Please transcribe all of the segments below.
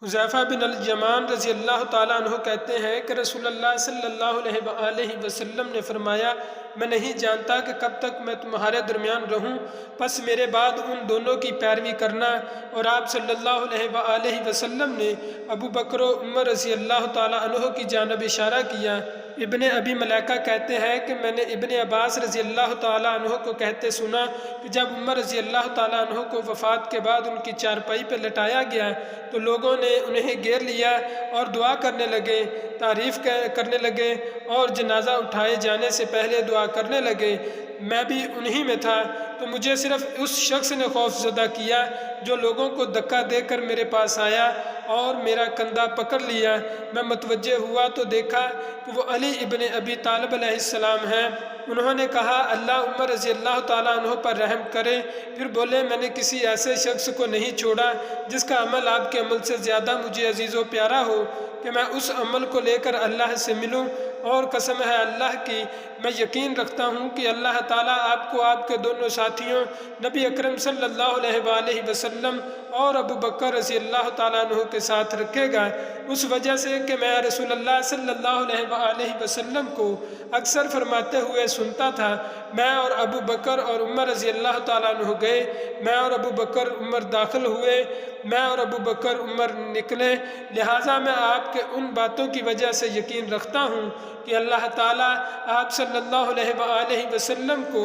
حذیفہ بن الیمان رضی اللہ تعالیٰ عنہ کہتے ہیں کہ رسول اللہ صلی اللہ علیہ وآلہ وسلم نے فرمایا، میں نہیں جانتا کہ کب تک میں تمہارے درمیان رہوں، پس میرے بعد ان دونوں کی پیروی کرنا۔ اور آپ صلی اللہ علیہ وآلہ وسلم نے ابو بکر و عمر رضی اللہ تعالیٰ عنہ کی جانب اشارہ کیا۔ ابن ابی ملیکہ کہتے ہیں کہ میں نے ابن عباس رضی اللہ تعالیٰ عنہ کو کہتے سنا کہ جب عمر رضی اللہ تعالیٰ عنہ کو وفات کے بعد ان کی چارپائی پہ لٹایا گیا تو لوگوں نے انہیں گھیر لیا اور دعا کرنے لگے، تعریف کرنے لگے اور جنازہ اٹھائے جانے سے پہلے دعا کرنے لگے۔ میں بھی انہی میں تھا، تو مجھے صرف اس شخص نے خوف زدہ کیا جو لوگوں کو دھکا دے کر میرے پاس آیا اور میرا کندھا پکڑ لیا۔ میں متوجہ ہوا تو دیکھا کہ وہ علی ابن ابی طالب علیہ السلام ہیں۔ انہوں نے کہا، اللہ عمر رضی اللہ تعالیٰ عنہ پر رحم کرے۔ پھر بولے، میں نے کسی ایسے شخص کو نہیں چھوڑا جس کا عمل آپ کے عمل سے زیادہ مجھے عزیز و پیارا ہو کہ میں اس عمل کو لے کر اللہ سے ملوں، اور قسم ہے اللہ کی، میں یقین رکھتا ہوں کہ اللہ تعالیٰ آپ کو آپ کے دونوں ساتھیوں نبی اکرم صلی اللہ علیہ وآلہ وسلم اور ابو بکر رضی اللہ تعالیٰ عنہ کے ساتھ رکھے گا، اس وجہ سے کہ میں رسول اللہ صلی اللہ علیہ وآلہ وسلم کو اکثر فرماتے ہوئے سنتا تھا، میں اور ابو بکر اور عمر رضی اللہ تعالیٰ عنہ گئے، میں اور ابو بکر عمر داخل ہوئے، میں اور ابو بکر عمر نکلے، لہٰذا میں آپ کے ان باتوں کی وجہ سے یقین رکھتا ہوں کہ اللہ تعالیٰ آپ صلی اللہ علیہ وآلہ وسلم کو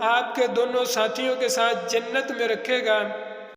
آپ کے دونوں ساتھیوں کے ساتھ جنت میں رکھے گا۔